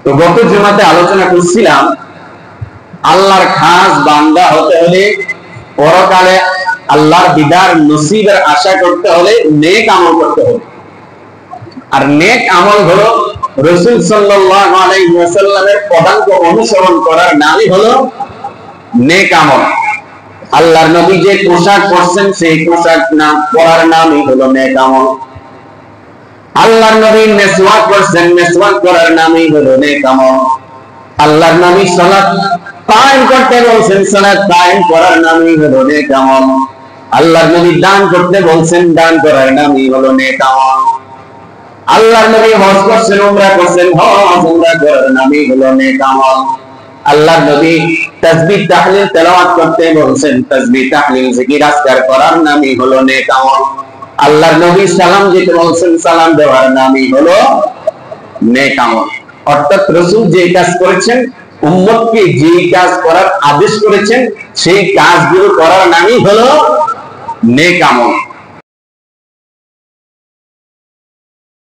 তো গত জুমাতে আলোচনা করছিলাম আল্লাহর খাস বান্দা হতে হলে পরকালে আল্লাহর দিদার নসিবের আশা করতে হলে নেক আমল করতে হবে। আর নেক আমল হলো রাসূল সাল্লাল্লাহু আলাইহি ওয়াসাল্লামের পদাঙ্ক অনুসরণ করার নামই হলো নেক আমল। আল্লাহর নবী যে পোশাক পরছেন সেই পোশাক নাম পরার নামই হলো নেক আমল। আল্লাহর নবী মেসওয়াক করছেন, মেসওয়াক করার নামই হলো নেক আমল। আল্লাহর নবী সালাত কায়েম করতে বলছেন, সালাত কায়েম করার নামই হলো নেক আমল। আল্লাহর নবী দান করতে বলছেন, দান করার নামই হলো নেক আমল। আল্লাহর নবী হজ করছেন, উমরা করছেন, হজ উমরা করার নামই হলো নেক আমল। আল্লাহর নবী তাসবিহ তাহলিল তেলাওয়াত করতে বলছেন, তাসবিহ তাহলিল জিকির আজকার করার নামই হলো নেক আমল। আল্লাহর নবী সালাম দিতে বলছেন, সালাম দেওয়ার নামই হলো নেক আমল। অর্থাৎ রাসূল যে কাজ করেছেন, উম্মতকে যে কাজ করার আদেশ করেছেন, সেই কাজগুলো করার নামই হলো নেক আমল।